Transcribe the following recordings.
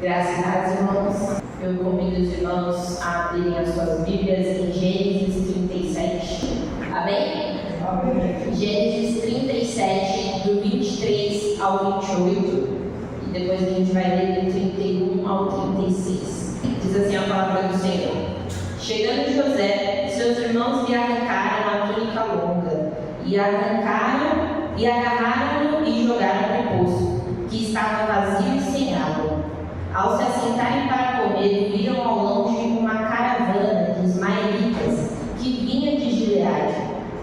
Graças a Deus, irmãos. Eu convido os irmãos a abrirem as suas Bíblias em Gênesis 37. Amém? Amém. Gênesis 37, do 23 ao 28. E depois a gente vai ler do 31 ao 36. Diz assim a palavra do Senhor. Chegando José, seus irmãos lhe arrancaram a túnica longa, e agarraram-no e jogaram no poço, que estava vazio e sem água. Ao se assentarem para comer, viram ao longe uma caravana de ismaelitas que vinha de Gileade.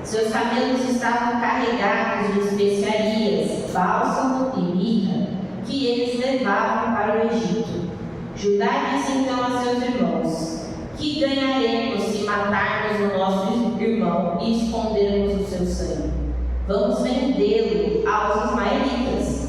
Seus camelos estavam carregados de especiarias, bálsamo e mirra, que eles levavam para o Egito. Judá disse então a seus irmãos: que ganharemos se matarmos o nosso irmão e escondermos o seu sangue? Vamos vendê-lo aos ismaelitas.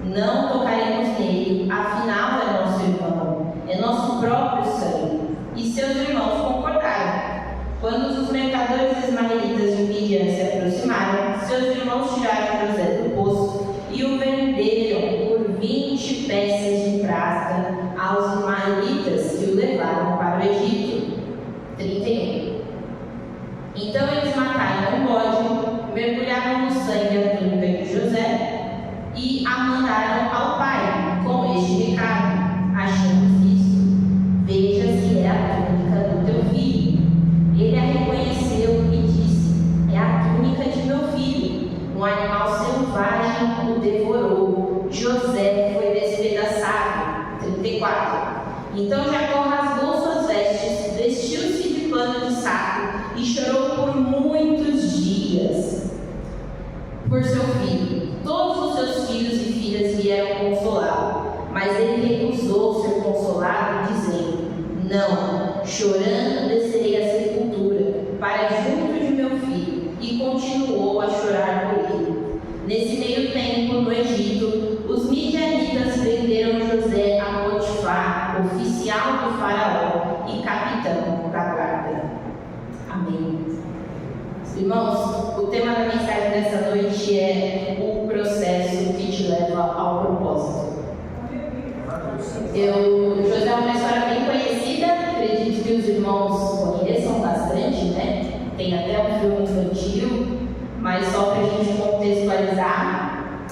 Não tocaremos nele, afinal é nosso irmão, é nosso próprio sangue. E seus irmãos concordaram. Quando os mercadores ismaelitas de Midian se aproximaram, seus irmãos tiraram José do poço e o venderam por 20 peças de prata aos ismaelitas que o levaram para o Egito. 31. Então eles mataram um bode, mergulharam no sangue a túnica de José e a mandaram ao pai com este recado: achamos isso, veja se é a túnica do teu filho. Ele a reconheceu e disse: é a túnica de meu filho. Um animal selvagem o devorou. José foi despedaçado. 34. Então Jacó rasgou suas vestes, vestiu-se de pano de saco e chorou por muitos dias por seu filho. Todos os seus filhos e filhas vieram consolá-lo, mas ele recusou ser consolado, dizendo: não, chorando descerei à sepultura, para junto de meu filho. E continuou a chorar por ele. Nesse meio tempo, no Egito, os midianitas venderam José a Potifar, oficial do faraó e capitão da guarda. Amém. Irmãos, o tema da mensagem dessa noite é o processo que te leva ao propósito. José é uma história bem conhecida, acredito que os irmãos conheçam bastante, né? Tem até um filme infantil, mas só para a gente contextualizar,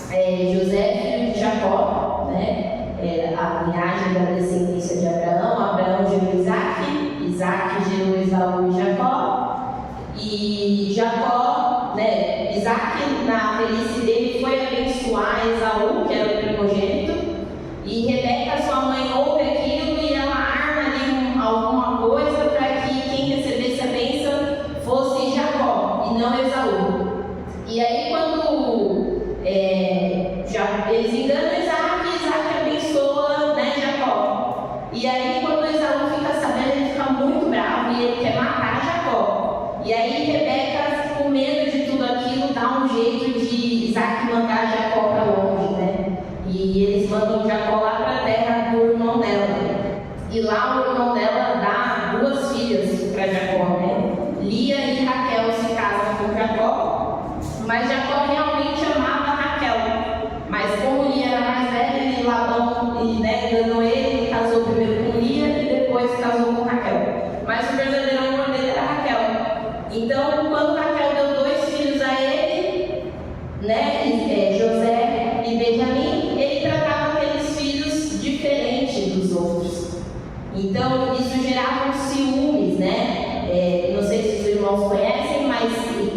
José é filho de Jacó, né? A linhagem da descendência de Abraão. Abraão gerou Isaac, Isaac gerou Esaú e Jacó. E Jacó, né, Isaac, na velhice dele, foi abençoar Esaú, que era o primogênito, e Rebeca, sua mãe, ouve aquilo e ela arma ali alguma coisa para que quem recebesse a bênção fosse Jacó e não Esaú. E aí, quando eles enganam Isaac abençoa, né, Jacó. E aí, quando Esaú fica sabendo, ele fica muito bravo e ele quer matar Jacó. E aí Rebeca, com medo de tudo aquilo, dá um jeito de Isaac mandar Jacó para longe, né? E eles mandam Jacó lá para a terra do irmão dela. E lá o irmão dela dá 2 filhas para Jacó, né? Lia e Raquel se casam com Jacó. Mas Jacó realmente amava Raquel. Mas como Lia era mais velha, e Labão enganou ele, casou primeiro com Lia e depois casou com Raquel. Mas o verdadeiro amor dele era Raquel. Então, quando Raquel deu 2 filhos a ele, né, José e Benjamim, ele tratava aqueles filhos diferente dos outros. Então, isso gerava um ciúmes, né? Não sei se os irmãos conhecem, mas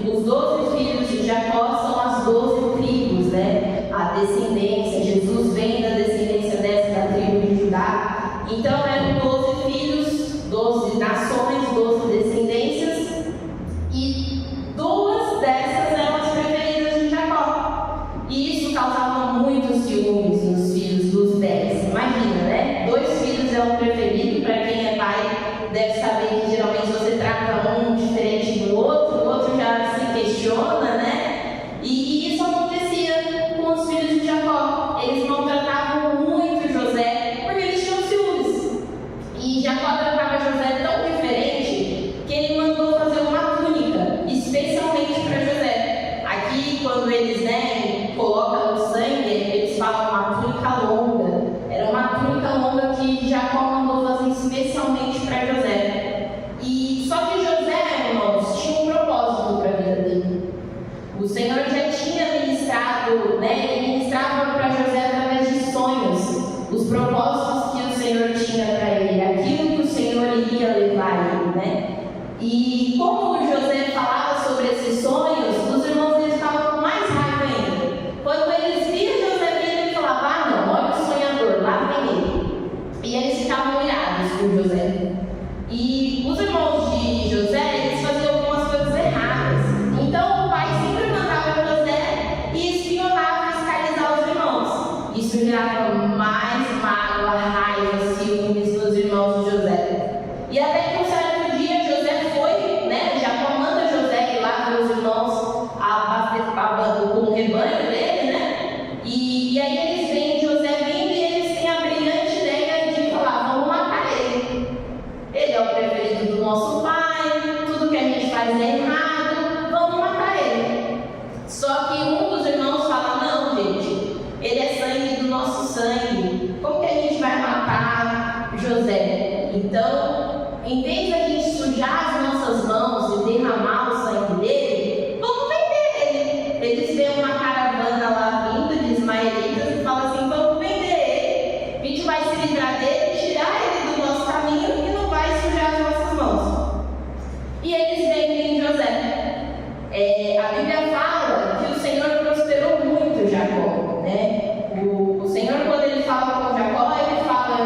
os 12 filhos de Jacó são as 12 tribos, né? A descendência, Jesus vem da descendência da tribo de Judá. Então, eram 12 filhos, 12 nações, 12 descendências. E 2 dessas eram as preferidas de Jacó. E isso causava muitos ciúmes nos filhos dos 10. Imagina, né? 2 filhos é o preferido. Para quem é pai, deve saber que geralmente você trata um diferente do outro, o outro já se questiona, né? E isso acontecia com os filhos de Jacó. Eles maltratavam muito José porque eles tinham ciúmes. E Jacó tratava José tão diferente que ele mandou fazer uma túnica especialmente para José. Aqui, quando eles, colocam o sangue, eles falam uma túnica longa. Era uma túnica longa que propósitos que o Senhor tinha para ele, aquilo que o Senhor iria levar ele, né? E como José falava sobre esses sonhos, os irmãos eles ficavam com mais raiva ainda. Quando eles viam José vindo, ele falava: ah não, olha o sonhador, lá vem ele. E eles ficavam irados por José. E os irmãos de José, eles faziam algumas coisas erradas. Então o pai sempre mandava José e espionava, fiscalizar os irmãos. Isso gerava mais mágoa, raiva, ciúmes nos irmãos de José. E até que um certo dia José foi, né? Jacó manda José ir lá ver os irmãos com o rebanho dele, né? E aí eles veem José vindo e eles têm a brilhante ideia de falar: vamos matar ele. Ele é o preferido do nosso pai, tudo que a gente faz é errado, vamos matar ele. Só que um dos irmãos fala: não, gente, ele é sangue do nosso sangue, como que a gente vai matar José? Então, em vez de a gente sujar as nossas mãos e derramar o sangue dele, vamos vender ele. Eles veem uma caravana lá vindo de ismaelitas e falam assim: vamos vender ele, a gente vai se livrar dele, tirar ele do nosso caminho e não vai sujar as nossas mãos. E eles vendem José. A Bíblia fala que o Senhor prosperou muito Jacó, né? O Senhor, quando ele fala com Jacó, ele fala: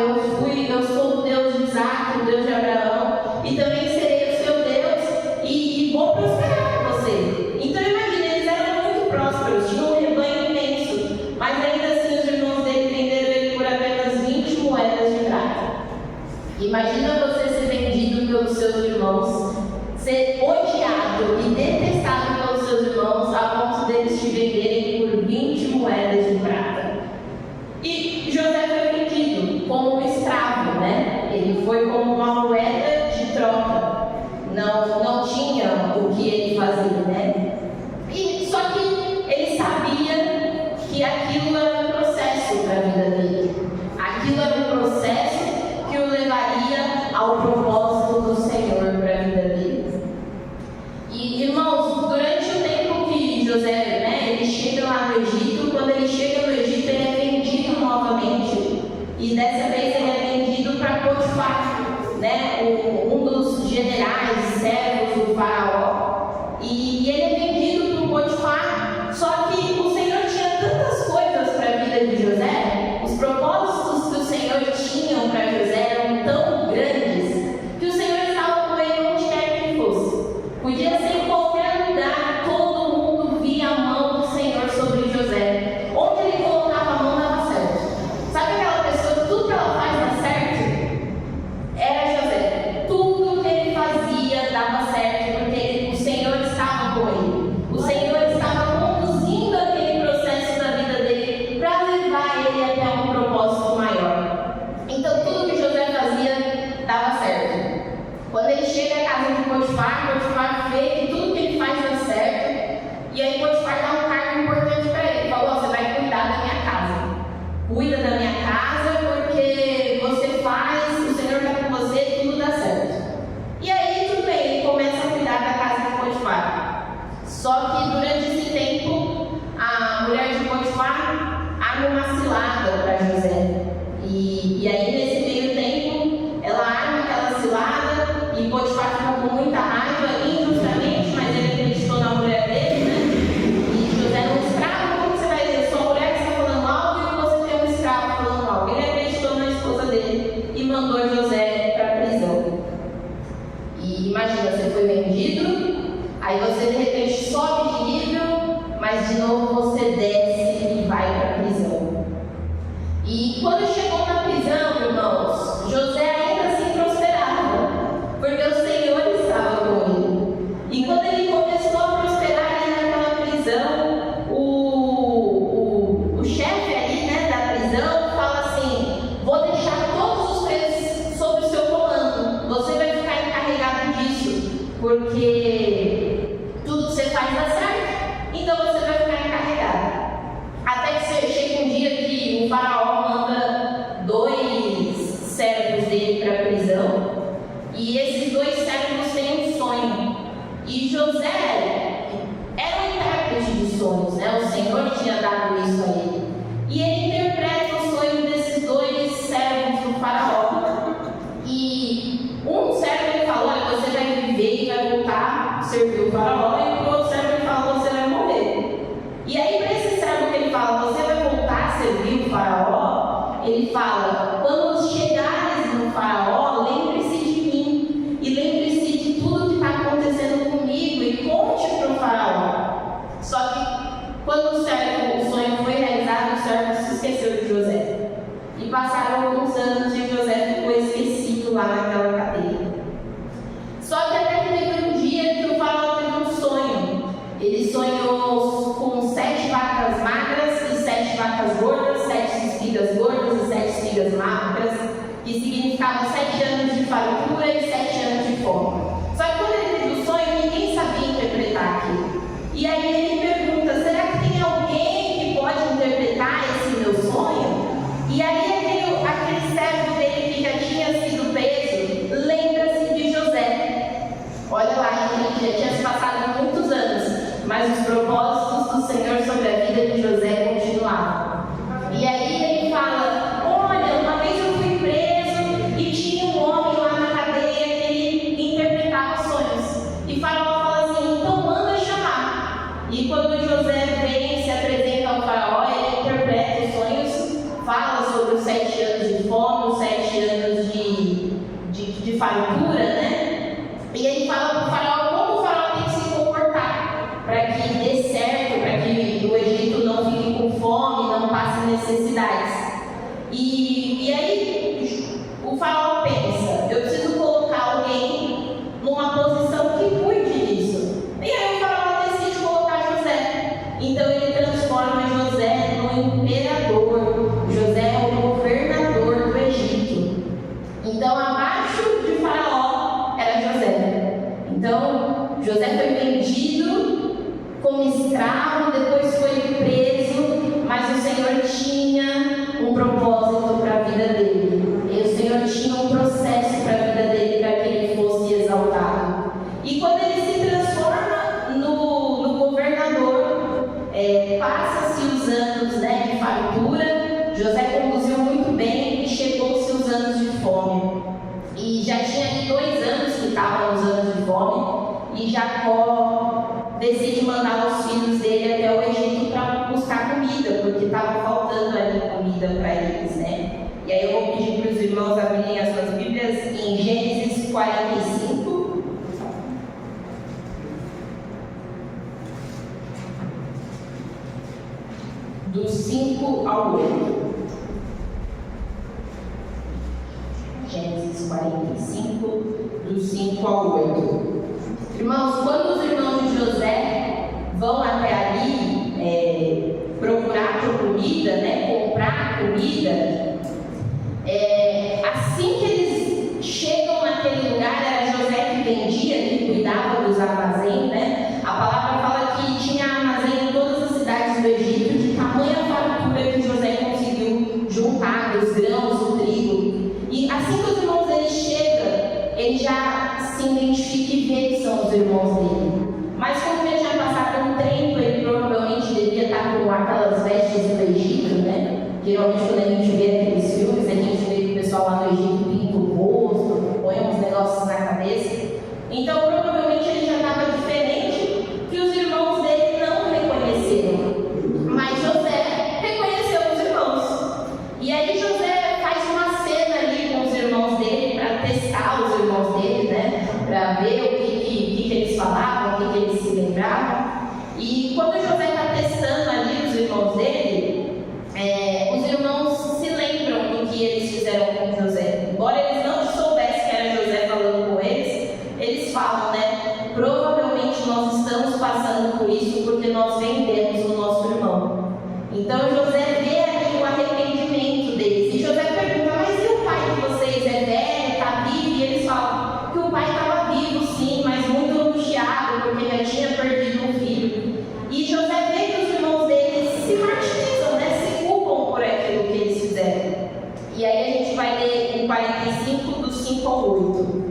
eu sou o Deus de Isaac, o Deus de Abraão, e também serei o seu Deus, e vou prosperar você. Então imagina, eles eram muito prósperos, tinham um rebanho imenso, mas ainda assim os irmãos dele venderam ele por apenas 20 moedas de prata. Imagina você ser vendido pelos seus irmãos, ser odiado e detestado pelos seus irmãos, a ponto deles te venderem por 20 moedas de prata. E José foi vendido como um escravo, né? Ele foi como uma moeda de troca. Não tinha o que ele fazer, né? E só que ele sabia que aquilo era um processo para a vida dele. Aquilo era um processo que o levaria ao propósito do Senhor para a vida dele. E, irmãos, durante o tempo que José, né, ele chega lá no Egito, quando ele chega no Egito, ele é vendido novamente. E dessa vez ele é vendido para Potifar, né, um dos generais, servos do faraó. E ele é vendido para Potifar. Só que o Senhor tinha tantas coisas para a vida de José, os propósitos que o Senhor tinha para José eram tão grandes, que o Senhor estava com ele onde quer que ele fosse. Podia ser em qualquer lugar, todo mundo via a mão do Senhor sobre José. Onde ele colocava a mão dava certo. Sabe aquela pessoa que tudo que ela faz dá certo? Era José. Tudo que ele fazia dava certo, porque o Senhor estava com ele. O Senhor estava conduzindo aquele processo da vida dele para levar ele até um propósito maior. Então tudo que José fazia dava certo. Quando ele chega à casa de Potifar vê que tudo que ele faz dá certo. E aí Potifar dá um cargo importante para ele. Falou: você vai cuidar da minha casa. Cuida da minha casa, porque você faz, o Senhor está com você e tudo dá certo. E aí tudo bem, ele começa a cuidar da casa de Potifar. Só que durante esse tempo, a mulher de Potifar arma uma cilada para José. E aí nesse meio tempo, ela arma aquela cilada e Potifar ficou com muita raiva, injustamente lá naquela cadeia. Só que até que teve um dia que o faraó teve um sonho. Ele sonhou com 7 vacas magras e 7 vacas gordas, 7 espigas gordas e 7 espigas magras, que significavam 7 anos de fartura e 7 anos de fome. Só que quando ele teve o sonho, ninguém sabia interpretar aquilo. E aí ele pergunta, será que tem alguém que pode interpretar esse meu sonho? E aí aquele servo dele que já tinha sido preso, lembra-se de José. Olha lá, gente, já tinha se passado muitos anos, mas os propósitos do Senhor sobre a vida de José continuavam. E aí ele fala, olha, uma vez eu fui preso e tinha um homem lá na cadeia que ele interpretava sonhos. E Faraó fala assim, então manda chamar. E quando José vem, se apresenta ao Faraó, ele interpreta os sonhos, fala sobre os 7 anos de fome, os 7 anos de fartura, né? E ele fala para o Faraó como o Faraó tem que se comportar para que dê certo, para que o Egito não fique com fome, não passe necessidades. E aí o Faraó pensa, eu preciso colocar alguém numa posição que cuide disso. E aí o Faraó decide colocar José. Então ele transforma José no imperador. José é o governador do Egito. Então abaixo de Faraó era José. Então José foi vendido como escravo, depois foi preso, mas o Senhor tinha um propósito para a vida dele. E o Senhor tinha um processo para a vida dele, para que ele fosse exaltado. E quando ele se transforma no governador, passa-se os anos, né, de fartura. José conduziu muito bem e chegou-se os anos de fome. E já tinha 2 anos que estavam os anos de fome, e Jacó decide mandar os filhos dele até o Egito para buscar comida, porque estava faltando ali comida para eles, né? E aí eu vou pedir para os irmãos abrirem as suas Bíblias em Gênesis 45. Do 5 ao 8. Gênesis 45, do 5 ao 8. Irmãos, quando os irmãos de José vão até ali procurar por comida, né, comprar comida, assim que eles chegam naquele lugar, era José que vendia, que cuidava dos armazéns, né? A palavra fala que tinha armazém em todas as cidades do Egito, de tamanha fartura que José conseguiu juntar dos grãos, do trigo. E assim que os irmãos dele chegam, ele já se identifica e vê que são os irmãos dele. Mas como ele já passado um tempo, ele provavelmente devia estar com aquelas vestes do Egito, né? Geralmente quando a gente vê aqueles filmes, a gente vê que o pessoal lá no Egito pinta o rosto, põe uns negócios na cabeça. Então provavelmente ele já estava diferente, que os irmãos dele não reconheceram. Mas José reconheceu os irmãos. E aí José faz uma cena ali com os irmãos dele para testar os irmãos dele, né? Para ver o que eles falavam, o que eles se lembravam. E quando José está testando ali os irmãos dele, os irmãos se lembram do que eles fizeram com José. Embora eles não soubessem que era José falando com eles, eles falam, né? Provavelmente nós estamos passando por isso porque nós vendemos o nosso irmão. Então José vê ali o arrependimento deles. E José pergunta, mas e o pai de vocês é velho, está vivo? E eles falam que o pai estava vivo sim, mas muito angustiado porque já tinha perdido um filho. E José vê que os irmãos deles se martirizam, né? Se culpam por aquilo que eles fizeram. E aí a gente vai ler em 45, do 5 ao 8.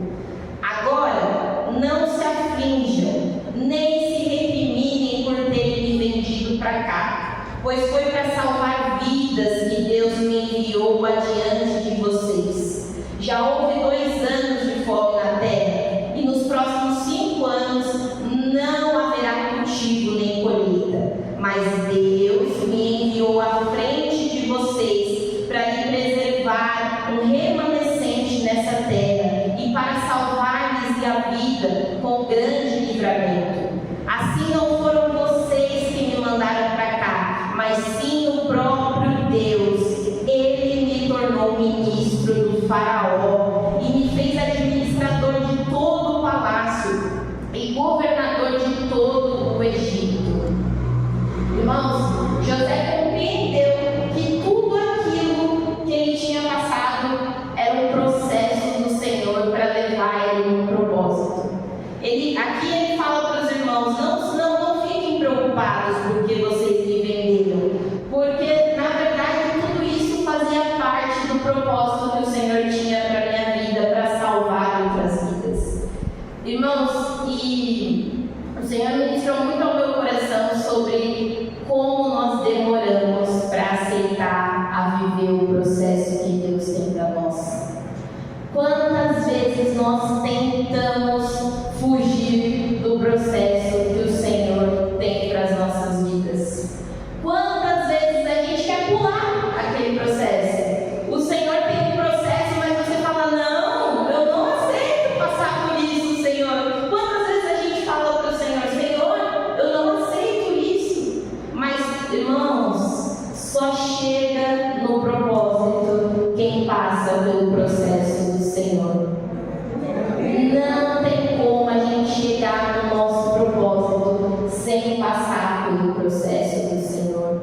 Agora, não se aflijam, nem se recriminem por terem me vendido para cá, pois foi para salvar vidas que Deus me enviou adiante de vocês. Já houve 2 anos de fome na terra, e nos próximos 5 anos não haverá cultivo nem colheita. Mas Deus me enviou à frente de vocês para lhe preservar um remanescente nessa terra e para salvar-lhes a vida com grande livramento. Assim não foram vocês que me mandaram para cá, mas sim o próprio Deus. Ele me tornou ministro do Faraó e me fez vezes nós tentamos fugir do processo que o Senhor tem para as nossas vidas? Quantas vezes a gente quer pular aquele processo? O Senhor tem um processo, mas você fala: não, eu não aceito passar por isso, Senhor. Quantas vezes a gente fala para o Senhor: Senhor, eu não aceito isso. Mas, irmãos, só chega no propósito quem passa pelo processo do Senhor. Não tem como a gente chegar no nosso propósito sem passar pelo processo do Senhor.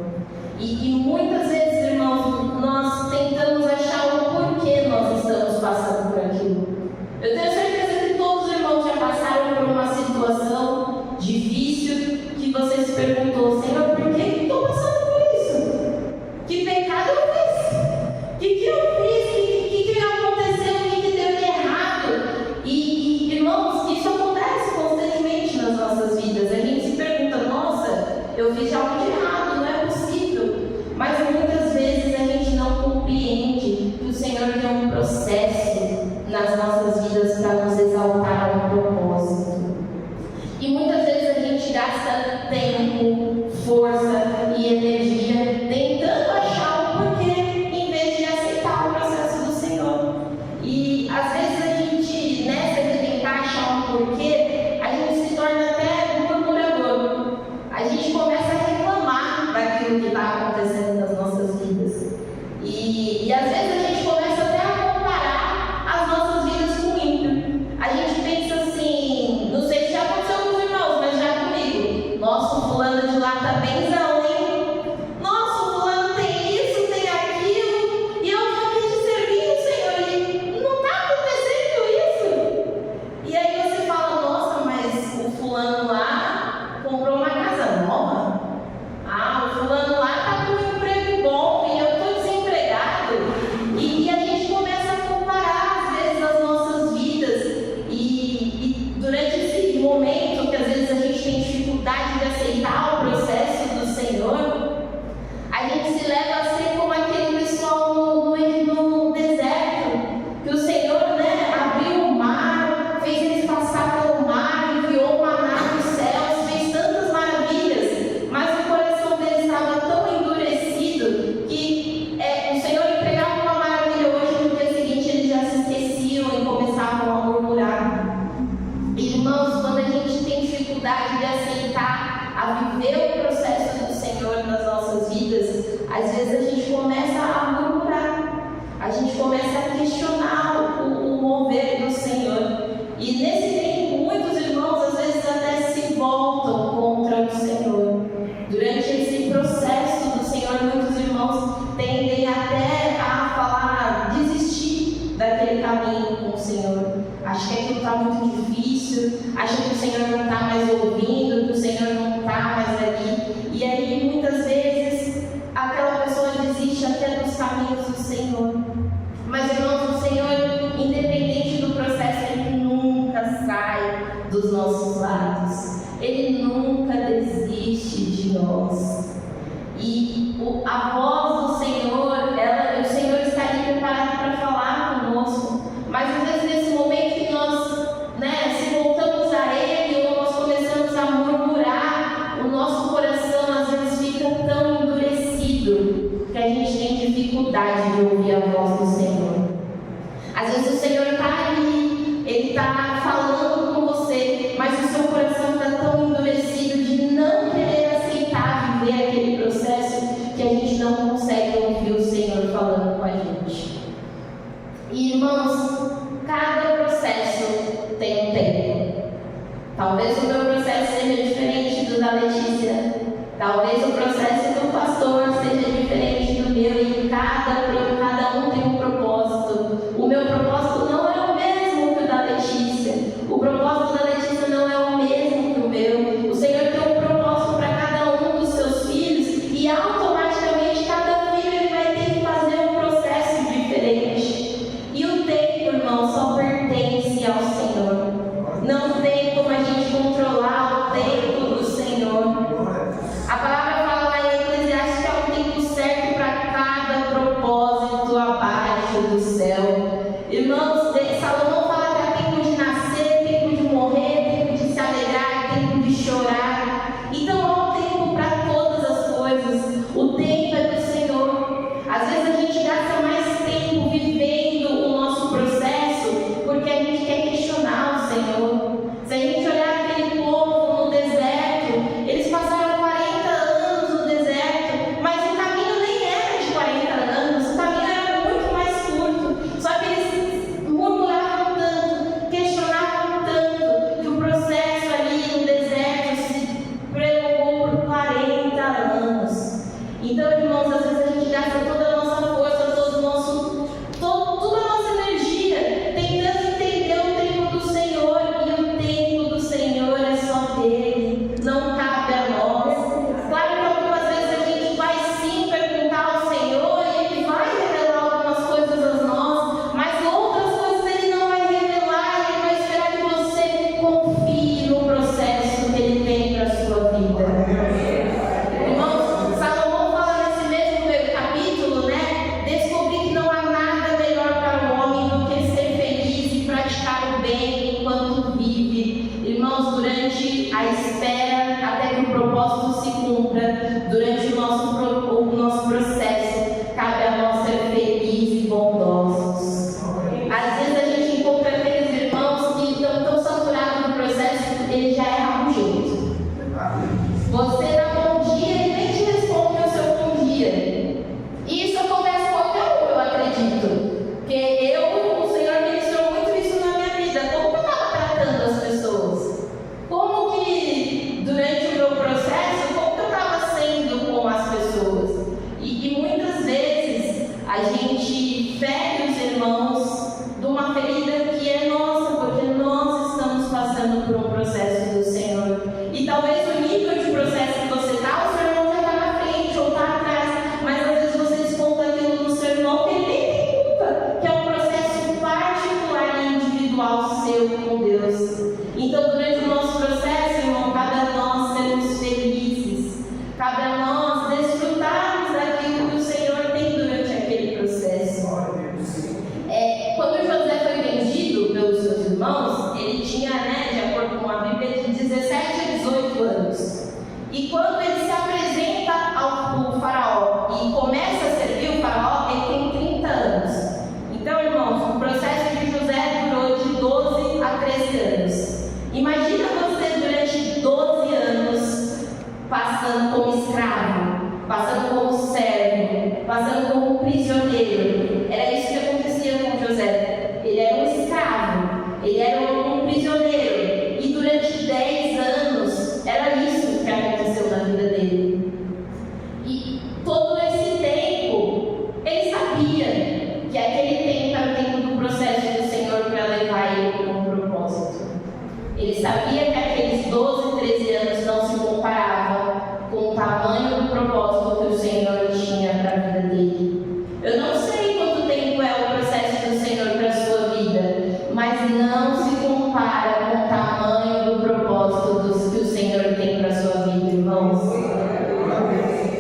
E muitas vezes, irmãos, nós tentamos achar o porquê nós estamos passando por aquilo. Eu tenho certeza que todos os irmãos já passaram por uma situação difícil que você se perguntou: Senhor, por que eu estou passando por isso? Que pecado eu fiz? O que eu fiz? O que aconteceu? O que deu de errado? E, irmãos, isso acontece constantemente nas nossas vidas. A gente se pergunta: nossa, eu fiz algo de errado, não é possível. Mas muitas vezes a gente não compreende que o Senhor tem um processo nas nossas vidas para nos exaltar a um propósito. E muitas vezes a gente gasta tempo, força e energia tentando achar o porquê, em vez de aceitar o processo do Senhor. E às vezes a gente, nessa de tentar achar um porquê, a gente se torna até murmurador. A gente começa a reclamar daquilo que está acontecendo nas nossas vidas. E às vezes a gente começa até a comparar as nossas vidas com o ímpio. A gente pensa assim, não sei se já aconteceu com os irmãos, mas já comigo: nossa, o fulano de lá tá benzão, hein? Nossa, o fulano tem isso, tem aquilo, e eu tô aqui te servindo, Senhor, e não tá acontecendo isso. E aí você fala: nossa, mas o fulano lá comprou uma casa nova. Ah, o fulano lá tá com um emprego bom e eu tô desempregado. E a gente começa a comparar, às vezes, as nossas vidas. E durante esse momento que às vezes a gente tem dificuldade de aceitar o processo do Senhor, a gente se leva a ser como aquele pessoal no deserto, que o Senhor, abriu o mar, fez eles passar pelo mar, enviou maná dos céus, fez tantas maravilhas, mas o coração deles estava tão endurecido que o Senhor entregava uma maravilha hoje, no dia seguinte eles já se esqueciam e começavam a murmurar. Irmãos, quando a gente tem dificuldade de aceitar, a viver o processo do Senhor nas nossas vidas, às vezes a gente começa a murmurar, a gente começa a questionar o mover do Senhor. E nesse tempo, muitos irmãos às vezes até se voltam contra o Senhor. Durante esse processo do Senhor, muitos irmãos tendem até a falar, desistir daquele caminho com o Senhor. Acho que aquilo está muito difícil, acho que o Senhor não está mais ouvindo, que o Senhor não está mais ali. E aí, muitas vezes, aquela pessoa desiste até dos caminhos do Senhor. Mas, irmãos, o Senhor, independente do processo, Ele nunca sai dos nossos lados. Ele nunca desiste de nós. E a voz do Senhor, o Senhor está ali preparado para falar conosco. Mas às vezes nesse momento que nós se voltamos a Ele, ou nós começamos a murmurar, o nosso coração às vezes fica tão endurecido que a gente tem dificuldade de ouvir a voz do Senhor. Às vezes o Senhor está ali, Ele está falando com você, mas o seu coração está tão endurecido de não querer aceitar viver aquele processo que a gente não consegue ouvir o Senhor falando com a gente. E, irmãos, cada processo tem um tempo. Talvez o meu processo seja diferente do da Letícia, talvez o processo do pastor seja diferente do meu, e cada um tem um propósito. O meu propósito não é o mesmo que o da Letícia, o propósito da Letícia não é o mesmo que o meu. O Senhor tem um propósito para cada um dos seus filhos, e automaticamente cada filho ele vai ter que fazer um processo diferente. E o tempo, irmão, só pertence ao Senhor. Não tem como a gente controlar o tempo do Senhor. A palavra fala lá em Eclesiastes que é um tempo seu com Deus. Então, durante o nosso processo, irmão, cabe a nós sermos felizes, cabe a nós desfrutarmos daquilo que o Senhor tem durante aquele processo. Quando José foi vendido pelos seus irmãos, ele tinha, de acordo com a Bíblia, de 17 a 18 anos. E quando ele se apresenta ao faraó e começa a servir o faraó, ele tem 30 anos. Então, irmãos, o processo de José durou de 12 a 13 anos. Imagina você durante 12 anos passando como escravo, passando como servo, passando como prisioneiro. Era isso que acontecia com José. Ele era um escravo, ele era um prisioneiro. E durante 10 anos era isso que aconteceu na vida dele. E todo esse tempo, ele sabia que aquele tempo era o tempo do processo do Senhor para levar ele com um propósito. Ele sabia que aqueles 12, 13 anos não se comparavam com o tamanho do propósito que o Senhor tinha para a vida dele. Eu não sei quanto tempo é o processo do Senhor para a sua vida, mas não se compara com o tamanho do propósito que o Senhor tem para a sua vida, irmãos.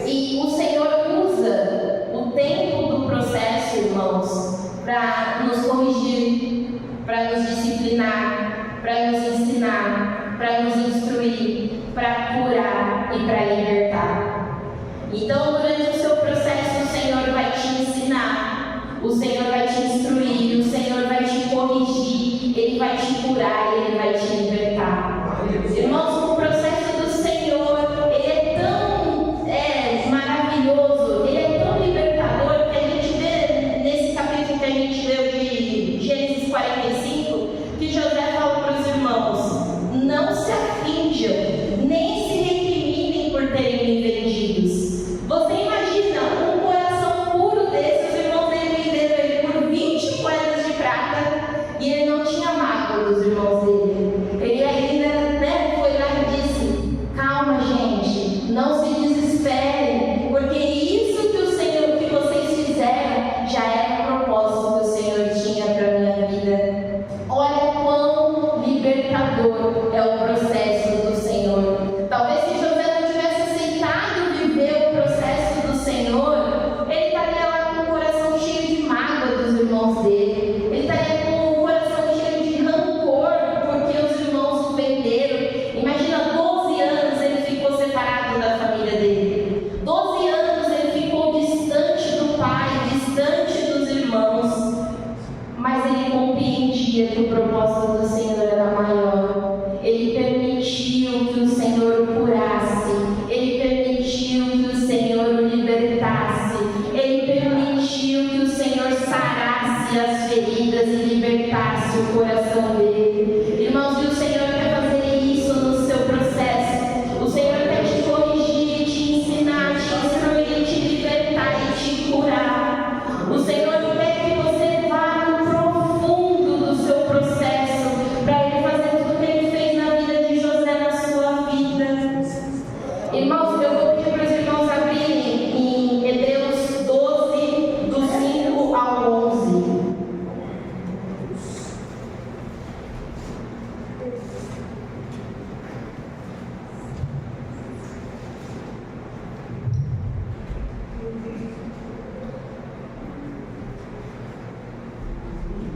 E o Senhor usa o tempo do processo, irmãos, para nos corrigir, para nos disciplinar, para nos ensinar, para nos instruir, para curar e para libertar. Então, durante o seu processo, o Senhor vai te ensinar, o Senhor vai te instruir, o Senhor vai te corrigir, Ele vai te curar e Ele vai te libertar. Irmãos, o processo do Senhor, ele é tão maravilhoso, ele é tão libertador, que a gente vê nesse capítulo que a gente leu de Gênesis 45, que José fala para os irmãos: não se aflijam, nem se recriminem por terem me vendidos. Você imagina um coração puro desse, os irmãos dele venderam ele por 20 moedas de prata e ele não tinha mágoa dos irmãos dele. Ele ainda foi lá e disse: calma, gente, não se desesperem, porque isso que o Senhor, que vocês fizeram, já era o propósito que o Senhor tinha para a minha vida. Olha quão libertador é o processo do Senhor. Talvez se José não tivesse aceitado viver o processo do Senhor, ele estaria lá com o coração cheio de mágoa dos irmãos dele. Ele estaria com o coração cheio de rancor porque os irmãos o venderam. Imagina, 12 anos ele ficou separado da família dele. 12 anos ele ficou distante do pai, distante dos irmãos. Mas ele compreendia que o propósito do Senhor era maior. Ele permitiu que o Senhor o curasse. Ele permitiu que o Senhor o libertasse. Ele permitiu que o Senhor sarasse as feridas e libertasse o coração dele. Irmãos, e o Senhor quer fazer isso no seu processo. O Senhor quer te corrigir, te ensinar, te instruir, te libertar e te curar. O Senhor quer que você vá no profundo do seu processo, para Ele fazer tudo que Ele fez na vida de José, na sua vida. Irmãos, eu vou pedir para os irmãos abrirem em Hebreus 12, do 5 ao 11.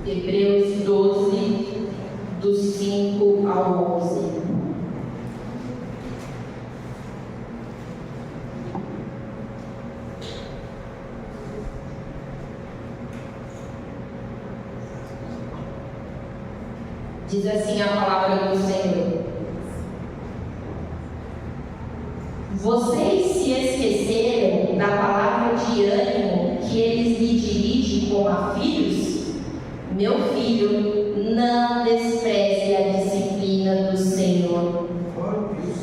Hebreus 12, do 5 ao 11. Diz assim a palavra do Senhor: vocês se esqueceram da palavra de ânimo que eles lhe dirigem como a filhos? Meu filho, não despreze a disciplina do Senhor,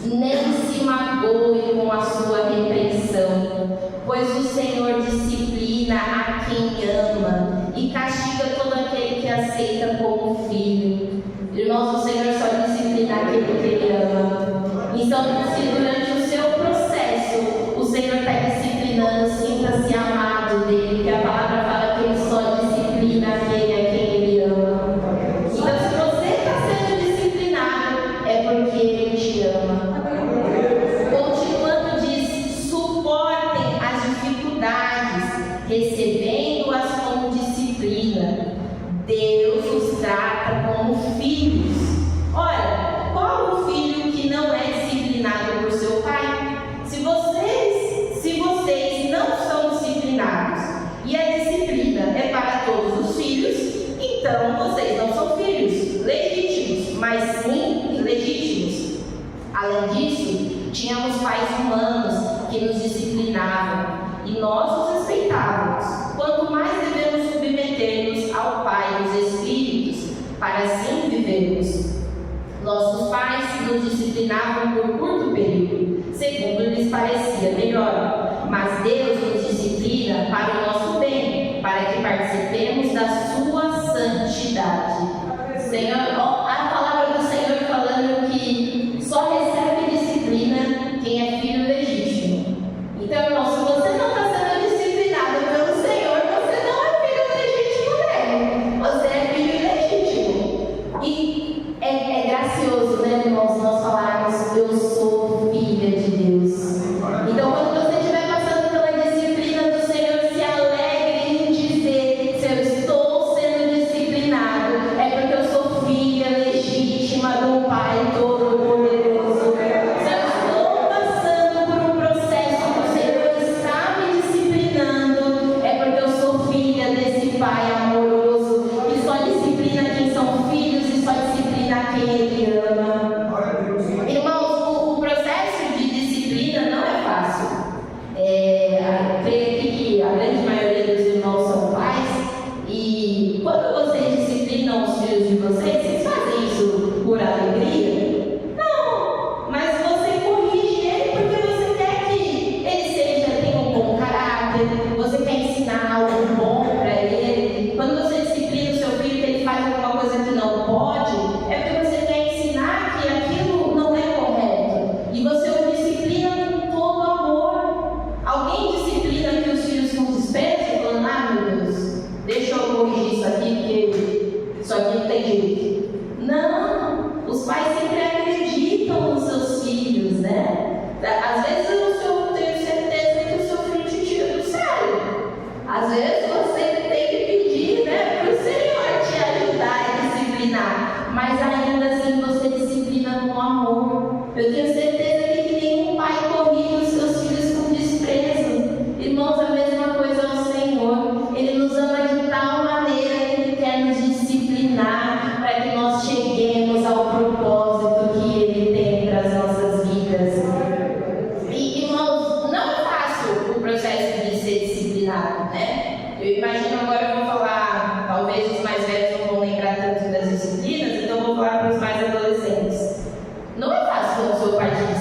nem se magoe com a sua repreensão, pois o Senhor disciplina a quem ama e castiga todo aquele que aceita como filho. Irmãos, o Senhor só disciplina aquele que Ele ama. Então, se durante o seu processo o Senhor está disciplinando, sinta-se amado dele, porque a palavra fala que Ele só disciplina aquele a quem Ele ama. Então, se você está trata como filhos. Olha, qual o filho que não é disciplinado por seu pai? Se vocês não são disciplinados e a disciplina é para todos os filhos, então vocês não são filhos legítimos, mas sim ilegítimos. Além disso, tínhamos pais humanos que nos disciplinavam e nós os respeitávamos. Quanto mais devemos submeter-nos ao Pai dos Espíritos, para assim vivermos. Nossos pais nos disciplinavam por curto período, segundo lhes parecia melhor, mas Deus nos disciplina para o nosso bem, para que participemos da sua santidade. Senhor, a palavra do Senhor falando que só recebe disciplina quem é filho legítimo. Então, irmão, se você não está sendo disciplinado pelo Senhor, você não é filho legítimo dele. Você é filho legítimo. E é gracioso, né, irmãos, nós falarmos, eu sou filha de Deus. Então, quando você estiver passando pela disciplina do Senhor, se alegre em dizer, se eu estou sendo disciplinado, é porque eu sou filha legítima do Pai Todo-Poderoso. Se eu estou passando por um processo que o Senhor está me disciplinando, é porque eu sou filha desse Pai amoroso, que só disciplina quem são filhos e só disciplina quem Ele ama. Irmãos, o processo de disciplina não é fácil. Creio aqui que a grande maioria dos irmãos são pais, e quando vocês disciplinam os filhos de vocês fazem isso por alegria? Não, mas você corrige ele porque você quer que ele tenha um bom caráter, você quer ensinar algo bom para ele. Quando você disciplina o seu filho que ele faz alguma coisa que não pode, é porque você quer ensinar que aquilo não é correto, e você o disciplina com todo amor. Alguém disciplina aqui os filhos com desprezo, falando, meu Deus, deixa eu corrigir isso aqui, porque isso aqui não tem jeito. Não, os pais sempre acreditam nos seus filhos, né? Às vezes eu tenho certeza que o seu filho te tira do sério. Às vezes você tem que pedir, né, para o Senhor te ajudar a disciplinar, mas ainda assim você disciplina com amor. Eu tenho certeza que nenhum pai corrige os seus filhos com desprezo. Irmãos, a mesma coisa ao Senhor. Ele nos ama de tal maneira que Ele quer nos disciplinar para que nós cheguemos ao propósito que Ele tem para as nossas vidas. E, irmãos, não é fácil o processo de ser disciplinado, né? Eu imagino agora, eu vou falar, talvez os mais velhos não vão lembrar tanto das disciplinas, então eu vou falar para os mais adolescentes. Não é fácil quando o seu pai te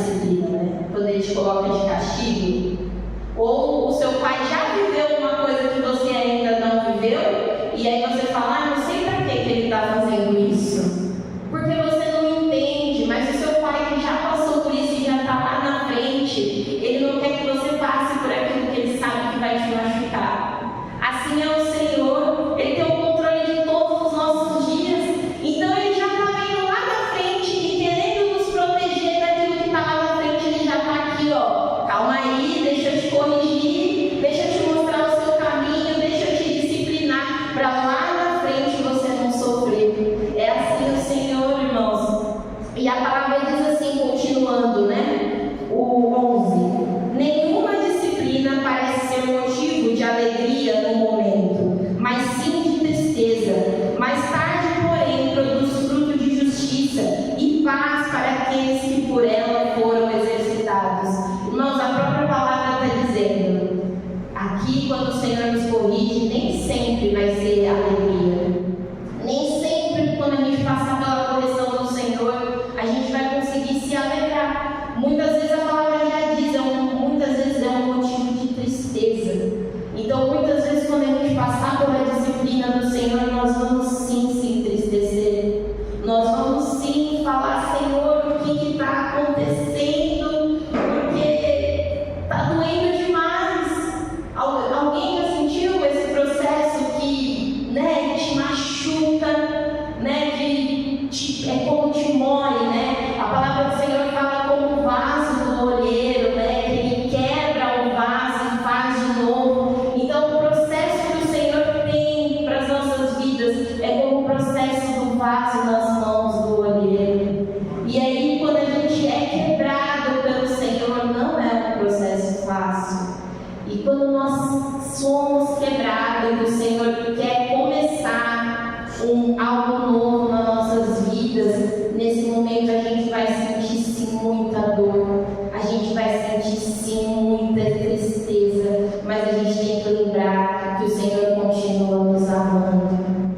algo novo nas nossas vidas, nesse momento a gente vai sentir sim muita dor, a gente vai sentir sim muita tristeza, mas a gente tem que lembrar que o Senhor continua nos amando.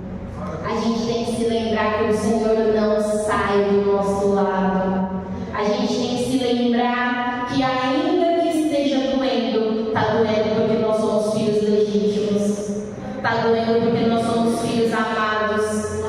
A gente tem que se lembrar que o Senhor não sai do nosso lado. A gente tem que se lembrar que ainda que esteja doendo, está doendo porque nós somos filhos legítimos, está doendo porque nós somos filhos amados,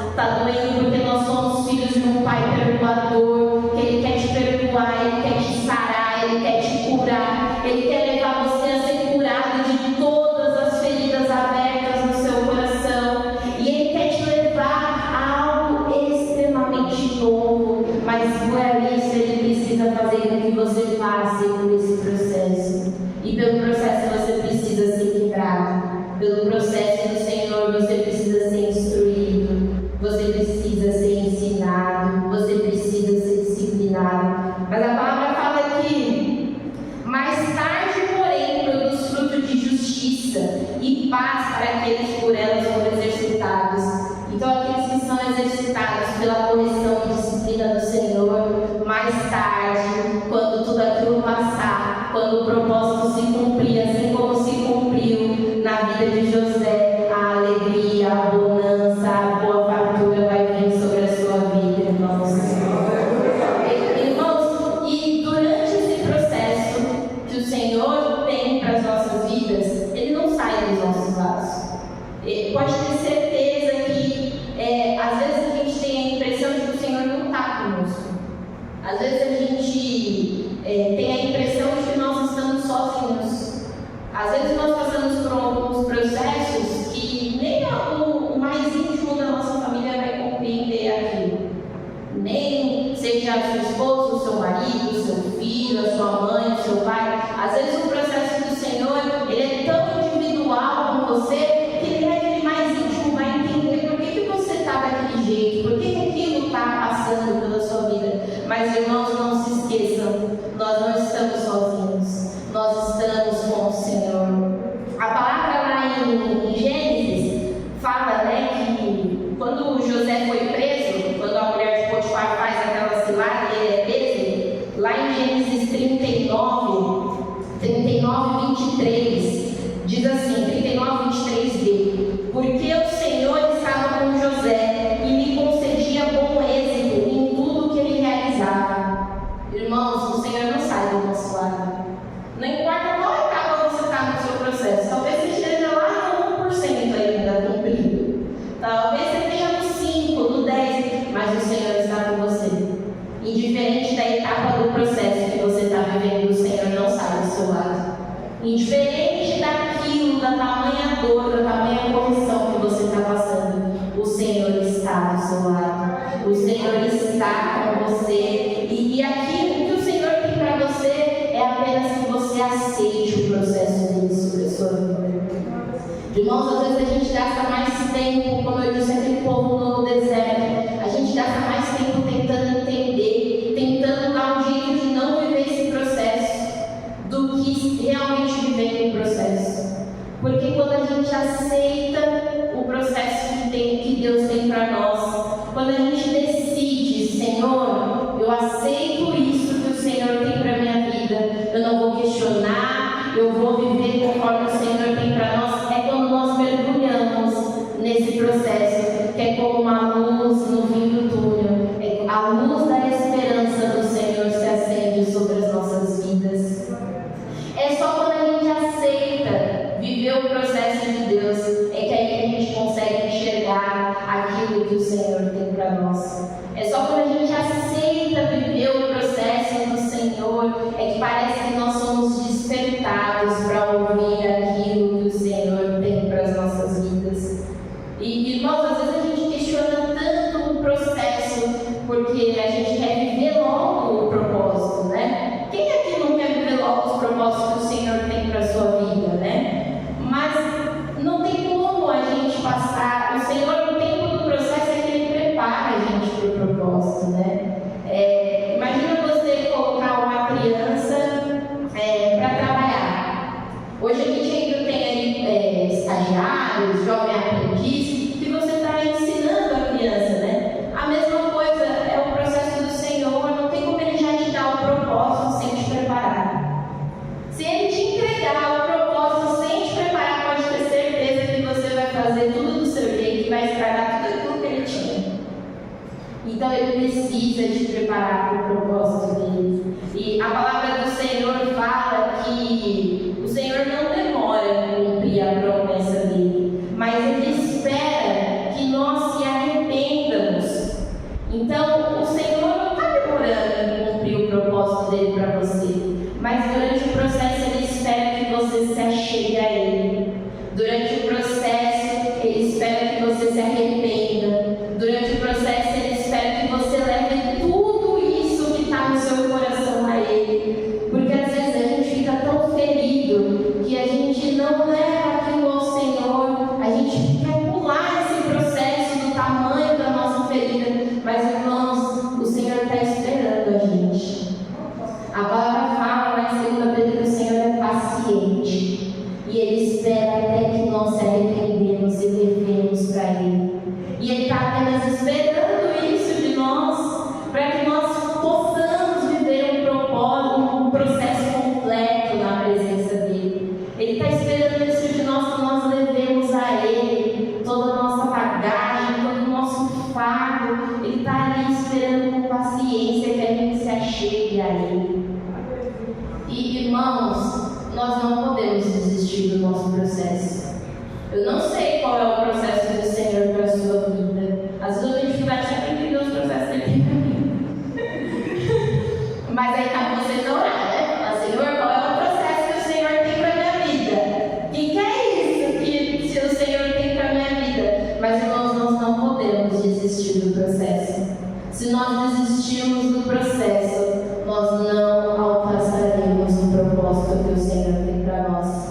está doendo porque nós somos filhos de um Pai perdoador, que Ele quer te perdoar, Ele quer te sarar, Ele quer te curar, Ele quer levar você a ser curado de todas as feridas abertas no seu coração, e Ele quer te levar a algo extremamente novo, mas para isso Ele precisa fazer com que você passe por esse processo, e pelo processo você precisa ser quebrado, pelo processo do Senhor você precisa ser instruído, você precisa ser ensinado, você precisa ser disciplinado. Mas a palavra fala que mais tarde, porém, produz fruto de justiça e paz para aqueles que por ela são exercitados. Então aqueles que são exercitados pela correção e disciplina do Senhor, mais tarde, quando tudo aquilo passar, quando o propósito se cumprir, assim como se cumpriu na vida de José, a alegria, a bonança, a boa fartura vai vir sobre a sua vida, irmãos. Irmãos, e durante esse processo que o Senhor tem para as nossas vidas, Ele não sai dos nossos lados. Pode ter certeza que às vezes a gente tem a impressão de que o Senhor não está conosco. Às vezes a gente tem a impressão de que nós estamos sozinhos. Às vezes nós passamos por alguns processos que nem o mais íntimo da nossa família vai compreender aquilo. Nem seja seu esposo, o seu marido, o seu filho, a sua mãe, o seu pai. Às vezes o processo do Senhor, ele é tão individual com você que nem aquele mais íntimo vai entender por que você está daquele jeito, por que aquilo está passando pela sua vida. Mas irmãos, não se esqueçam, nós não estamos sozinhos, nós estamos com o Senhor. A palavra lá em Gênesis fala, que quando José foi preso, quando a mulher de Potifar faz aquela cilada e ele é preso, lá em Gênesis 39, 23, diz assim, 39, 23b: porque o Senhor estava com José e lhe concedia bom êxito em tudo que ele realizava. Irmãos, o Senhor não sai do nosso lado. Não importa qual etapa você está no seu processo, talvez você esteja lá no 1% ainda cumprido, talvez você esteja no 5, no 10, mas o Senhor está com você. Indiferente da etapa do processo que você está vivendo, o Senhor não sai do seu lado. Indiferente daquilo, da tamanha dor, da tamanha correção que você está passando, o Senhor está do seu lado. O Senhor está com você. E aquilo que o Senhor tem para você é apenas que você aceite o processo dele sobre a sua vida. Irmãos, às vezes a gente gasta mais tempo, como eu disse, aquele povo no deserto, a gente gasta mais tempo tentando entender, tentando dar um jeito de não viver esse processo, do que realmente viver o processo. Porque quando a gente aceita o processo que Deus tem para nós, quando a gente decide, Senhor, eu aceito isso que o Senhor tem para minha vida, eu não vou questionar, eu vou viver conforme o Senhor tem para nós, é quando nós mergulhamos nesse processo, que é como uma luz no fim do túnel, é a luz da esperança do Senhor se acende sobre as nossas vidas. É só quando a gente aceita viver o processo de Deus, é que aí a gente consegue enxergar aquilo que o Senhor tem para nós. É só quando a gente aceita viver o processo do Senhor, é que parece que nós somos despertados para ouvir aquilo que o Senhor tem para as nossas vidas. E irmãos, às vezes a gente questiona tanto o processo, porque a gente quer viver logo o propósito, né? Quem aqui não quer viver logo os propósitos que o Senhor tem para a sua vida, né? Mas não tem como a gente passar. O Senhor, no tempo do processo, é que Ele prepara a gente para o propósito, né? Imagina você colocar uma criança Ele precisa te preparar para o propósito dele. E a palavra do Senhor fala que o Senhor não demora em cumprir a promessa dele, mas Ele espera que nós se arrependamos. Então, o Senhor não está demorando em cumprir o propósito dele para você, mas durante o processo Ele espera que você se achegue a Ele. Durante o processo, Ele espera que você se arrependa. Durante o processo, Ele espera que você leve tudo isso que está no seu coração a Ele. Porque às vezes a gente fica tão ferido que a gente não leva aquilo ao Senhor. A gente quer pular esse processo do tamanho da nossa ferida. Mas, irmãos, o Senhor está esperando a gente. A palavra fala lá em 2 Pedro que o Senhor é paciente. E Ele espera até que nós se arrependemos e levemos para Ele. E Ele está apenas esperando isso de nós, para que nós possamos viver um processo completo na presença dEle. Ele está esperando isso de nós, que nós levemos a Ele toda a nossa bagagem, todo o nosso fardo. Ele está ali esperando com paciência que a gente se achegue a Ele. E, irmãos, nós não podemos desistir do nosso processo. Eu não sei qual é o processo do Senhor para a sua vida. Às vezes a gente vai sempre entender os processos dele para mim. Mas aí tá você orar, né? Falar, Senhor, qual é o processo que o Senhor tem para a minha vida? O que é isso que o Senhor tem para a minha vida? Mas, irmãos, nós não podemos desistir do processo. Se nós desistirmos do processo, nós não alcançaremos o propósito que o Senhor tem para nós.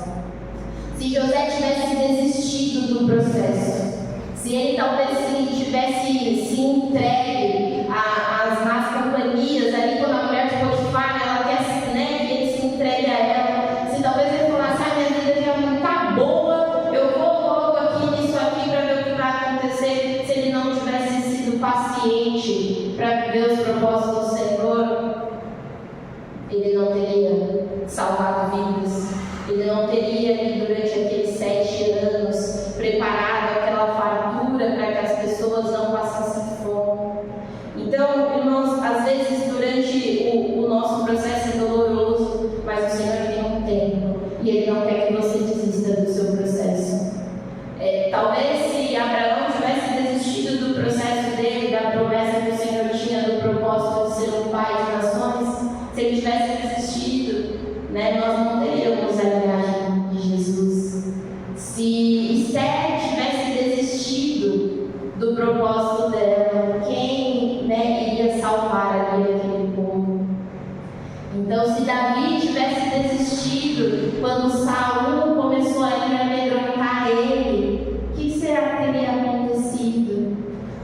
Se José tivesse desistido do processo, se ele talvez tivesse se entregue às más companhias, ali quando a mulher de Potifar, ela quer, né, que ele se entregue a ela, se talvez ele falasse, minha vida já não está boa, eu vou logo aqui nisso aqui para ver o que vai acontecer, se ele não tivesse sido paciente para viver os propósitos do Senhor, ele não teria salvado vidas. Ele não teria, durante aqueles 7 anos, preparado aquela fartura para que as pessoas não passassem fome. Então, irmãos, às vezes durante o nosso processo é doloroso, mas o Senhor tem um tempo e Ele não quer que você desista do seu processo. Talvez se Abraão tivesse desistido do processo dele, da promessa que o Senhor tinha do propósito de ser um pai de nações, se ele tivesse desistido, né, nós não teríamos a linhagem de Jesus. Se Esther tivesse desistido do propósito dela, quem, né, iria salvar ali aquele povo? Então, se Davi tivesse desistido quando Saul começou a ir amedrontar ele, o que será que teria acontecido?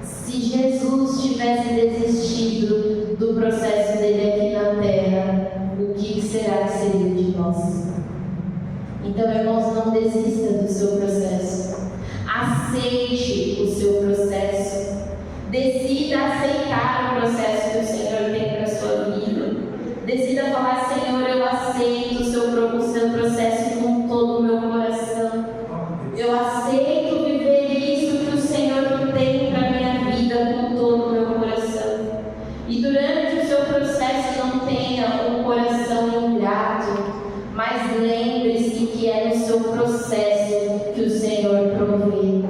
Se Jesus tivesse desistido do processo dele aqui na terra, o que será que seria de nós? Então, irmãos, não desista do seu processo. Aceite o seu processo. Decida aceitar o processo que o Senhor tem para a sua vida. Decida falar, Senhor, eu aceito o seu processo com todo o meu coração. Eu aceito viver isso que o Senhor tem para a minha vida com todo o meu coração. E durante o seu processo não tenha um coração ingrato, mas lembre-se que é no seu processo que o Senhor provê.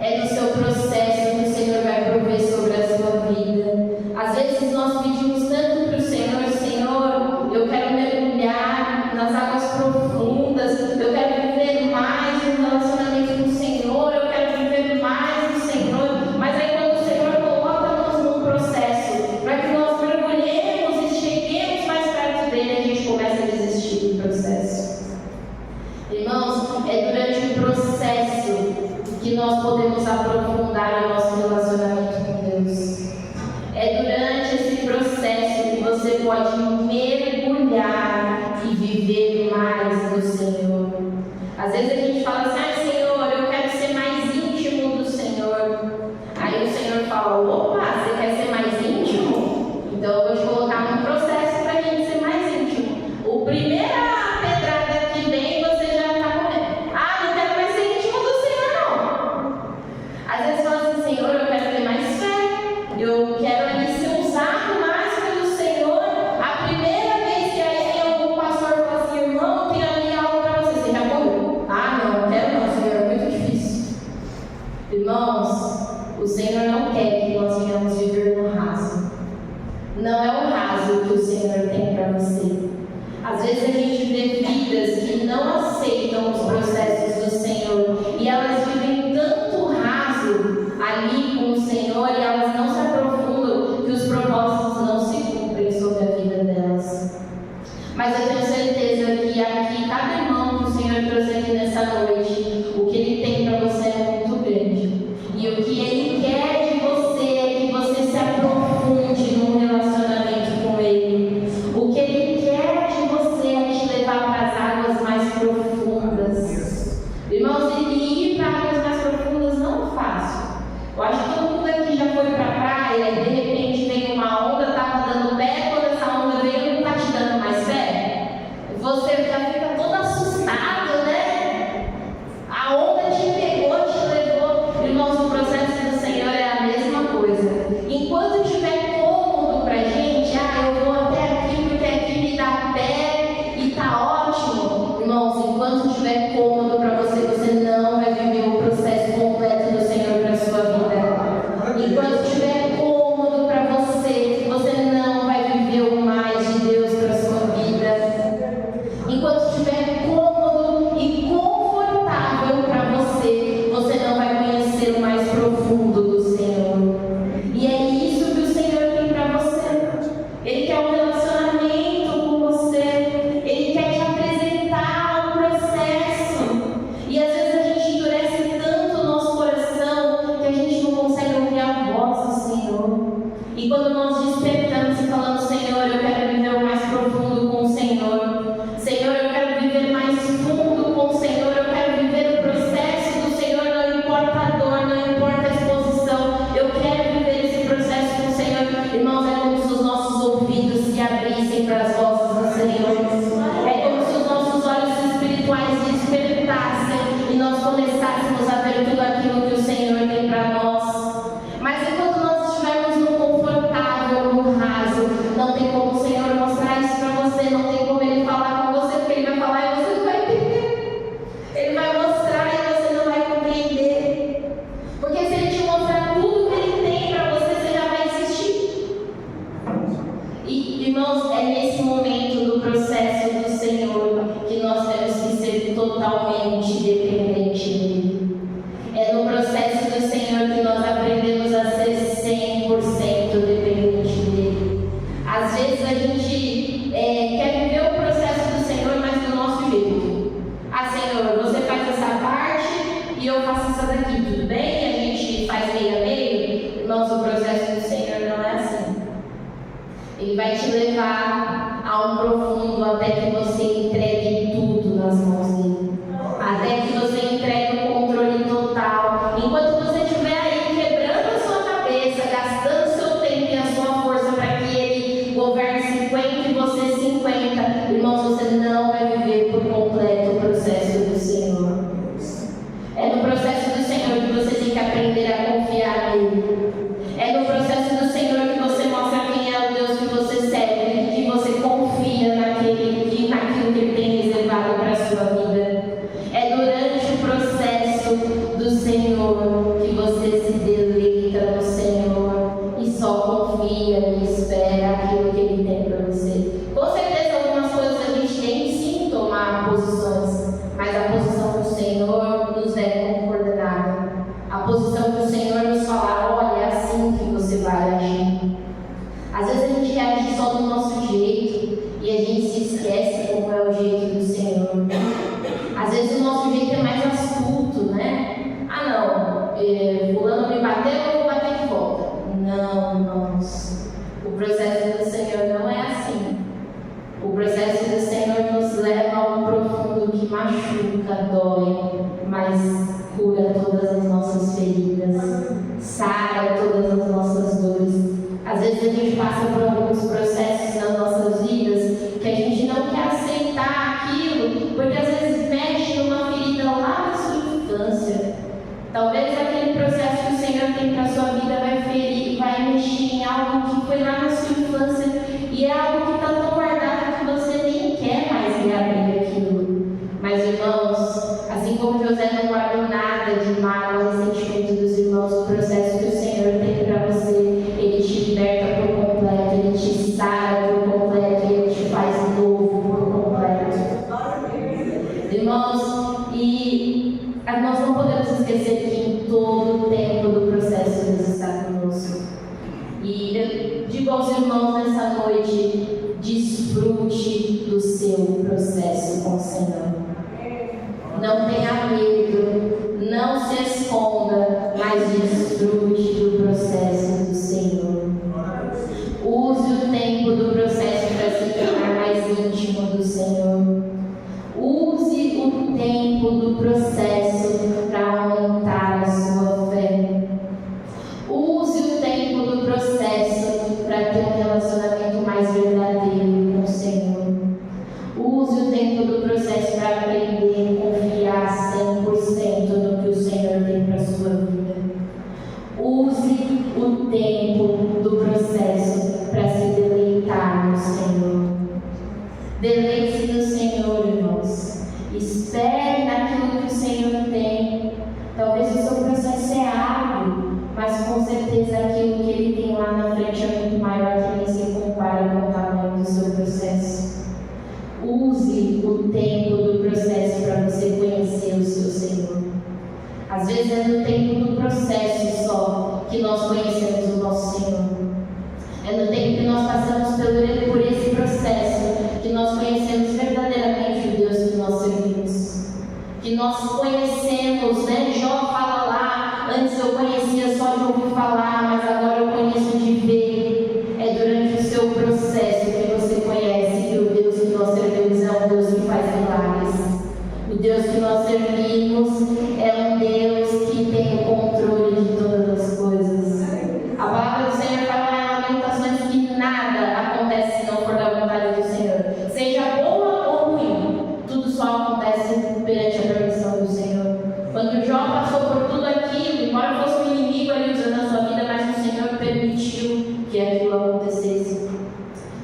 É no seu processo que o Senhor vai prover sobre a sua vida. Às vezes nós pedimos tanto para o Senhor, Senhor, eu quero mergulhar nas águas profundas, eu quero viver mais um relacionamento com o Senhor, eu quero viver mais do Senhor, mas aí quando o Senhor coloca-nos num processo para que nós mergulhemos e cheguemos mais perto dele, a gente começa a desistir do processo. Irmãos, é durante o processo que nós podemos aprofundar o nosso relacionamento com Deus. É durante esse processo que você pode mergulhar e viver mais do Senhor. Às vezes a gente fala assim, Senhor, eu quero ser mais íntimo do Senhor. Aí o Senhor fala, opa, você quer ser mais íntimo? Então eu vou te colocar num processo para a gente ser mais íntimo. O primeira pedrada que vem, você já está correndo. Não quero mais ser íntimo do Senhor, não. Às vezes fala assim, Senhor, eu quero ter mais fé. Eu quero não quer que nós venhamos viver no raso. Não é o raso que o Senhor tem para você. Às vezes a gente vê vidas que não aceitam os processos do Senhor e elas vivem tanto raso ali com o Senhor e elas não se aprofundam que os propósitos não se cumprem sobre a vida delas. Mas eu tenho certeza que aqui, cada irmão que o Senhor trouxe aqui nessa noite, o que Ele tem para você é muito grande. E o que Ele quer de você é que você se aprofunde num relacionamento com Ele. O que Ele quer de você é te levar para as águas mais profundas. Irmãos, ir para águas mais profundas não é fácil. Eu acho que todo mundo aqui já foi para a praia e de repente vem uma onda, estava dando pé, quando essa onda veio, não está te dando mais pé. Você já fica todo assustado, né? A onda te pegou, te levou. Irmãos, o processo do Senhor é a mesma coisa. Enquanto tiver cômodo pra gente, eu vou até aqui porque aqui me dá pé e tá ótimo. Irmãos, enquanto tiver cômodo pra você, você não vai viver o processo completo do Senhor pra sua vida. Enquanto tiver cômodo pra você, você não vai viver o mais de Deus pra sua vida. Enquanto estiver cômodo e confortável para você, você não vai conhecer o mais profundo do Senhor. E é isso que o Senhor tem para você. Ele quer um relacionamento com você. Ele quer te apresentar um processo. E às vezes a gente endurece tanto o nosso coração que a gente não consegue ouvir a voz do Senhor. E quando nós despertamos e falamos, Senhor, eu quero viver o mais profundo com o Senhor. Senhor, eu quero viver mais fundo com o Senhor, eu quero viver o processo do Senhor, não importa a dor, não importa a exposição, eu quero viver esse processo com o Senhor. Irmãos, é como se os nossos ouvidos se abrissem para as vozes do Senhor. É como se os nossos olhos espirituais despertassem e nós começássemos a ver tudo aquilo que o Senhor tem para nós. Mas enquanto nós estivermos no confortável, no raso, não tem como o Senhor mostrar isso para você, não tem como Ele falar com você, porque Ele vai falar e você não vai entender. Ele vai mostrar e você não vai compreender. Porque se Ele te mostrar tudo que Ele tem para você, você já vai desistir. E, irmãos, é nesse momento do processo do Senhor que nós temos que ser totalmente dependentes dEle. É no processo do Senhor que nós aprendemos a ser 100% dependente dEle. Às vezes a gente quer viver o processo do Senhor, mas do nosso jeito. Senhor, você faz essa parte e eu faço essa daqui, tudo bem? A gente faz meio a meio. Irmãos, o processo do Senhor não é assim. Ele vai te levar a um profundo até que você entregue tudo nas mãos dele. Até que você entregue o controle total. Enquanto você estiver aí quebrando a sua cabeça, gastando seu tempo e a sua força para que ele governe 50 e você 50, irmãos, você não vai viver por completo o processo do Senhor. É no processo do Senhor que você tem que aprender a confiar nele. É no processo do Senhor que você mostra quem é o Deus que você serve, que você confia naquilo que Ele tem reservado para a sua vida. É durante o processo do Senhor que você se deleita no Senhor e só confia e espera aquilo que Ele tem para você. Com certeza, algumas coisas a gente tem que sim tomar posições, mas a posição do Senhor nos é coordenada. A posição que o Senhor nos fala, olha, é assim que você vai agir. Às vezes a gente quer agir só do nosso jeito e a gente se esquece como é o jeito do Senhor. Às vezes o nosso jeito é mais astuto, né? Fulano me bateu, eu vou bater de volta. Não, irmãos. O processo do Senhor não é assim. O processo do Senhor nos leva a um profundo que machuca, dói, mas cura todas as nossas feridas, sara todas as nossas dores. Às vezes a gente passa por alguns processos nas nossas vidas que a gente não quer aceitar aquilo, porque às vezes mexe numa ferida lá na sua infância. Talvez aquele processo que o Senhor tem para a sua vida vai ferir, vai mexer em algo que foi lá na sua infância e é algo que está tão guardado que você nem quer mais reabrir aquilo. Mas, irmãos, assim como José não guardou nada de mágoa, ressentimento dos irmãos, o processo que o Senhor tem digo aos irmãos nessa noite: desfrute do seu processo com o Senhor. Não tenha medo, não se esconda, mas desfrute do processo do Senhor. Use o tempo do processo para se tornar mais íntimo do Senhor. Use o tempo do processo para aumentar a sua fé. Use o tempo do processo para ter um relacionamento mais verdadeiro com o Senhor. Use o tempo do processo para aprender a confiar 100% no que o Senhor tem para a sua vida. Use o tempo do processo para se deleitar no Senhor. Deleite-se no Senhor, irmãos. Espere naquilo que o Senhor tem. Talvez o seu processo é árduo, mas com certeza aquilo que Ele tem lá na frente é muito maior, que nem se compara com o tamanho do seu processo. Use o tempo do processo para você conhecer o seu Senhor. Às vezes é no tempo do processo só que nós conhecemos o nosso Senhor. É no tempo que nós passamos por esse processo que nós conhecemos verdadeiramente o Deus que nós servimos. Que nós conhecemos, né? Jó fala lá: antes eu conhecia só de ouvir falar, mas agora eu conheço de ver. É durante o seu processo que você conhece que o Deus que nós servimos é um Deus que faz milagres. O Deus que nós servimos é um Deus que tem o controle de todas as coisas. A palavra do Senhor fala em Lamentações que nada acontece se não for da vontade do Senhor. Seja boa ou ruim, tudo só acontece perante a permissão do Senhor. Quando Jó passou por tudo aquilo, embora fosse um inimigo ali usando a sua vida, mas o Senhor permitiu que aquilo acontecesse.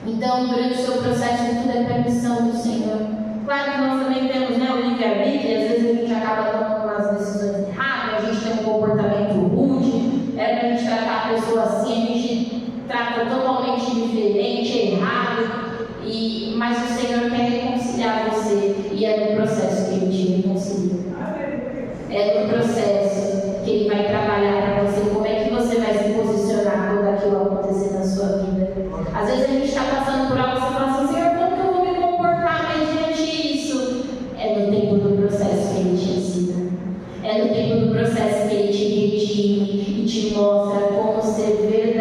Então, durante o seu processo, tudo é permissão do Senhor. Claro que nós também temos, né, o livre-arbítrio, e às vezes a gente acaba tomando umas decisões erradas, a gente tem um comportamento rude, para a gente tratar a pessoa assim, a gente trata totalmente diferente, errado, mas o Senhor quer reconciliar você, e é no processo que Ele te reconcilia. É no processo que Ele vai trabalhar para você, como é que você vai se posicionar quando aquilo acontecer na sua vida. Às vezes a gente está passando por algo e você fala assim: Senhor, como que eu vou me comportar mediante isso? É no tempo do processo que Ele te ensina. É no tempo do processo que Ele te redime e te mostra como ser verdadeiro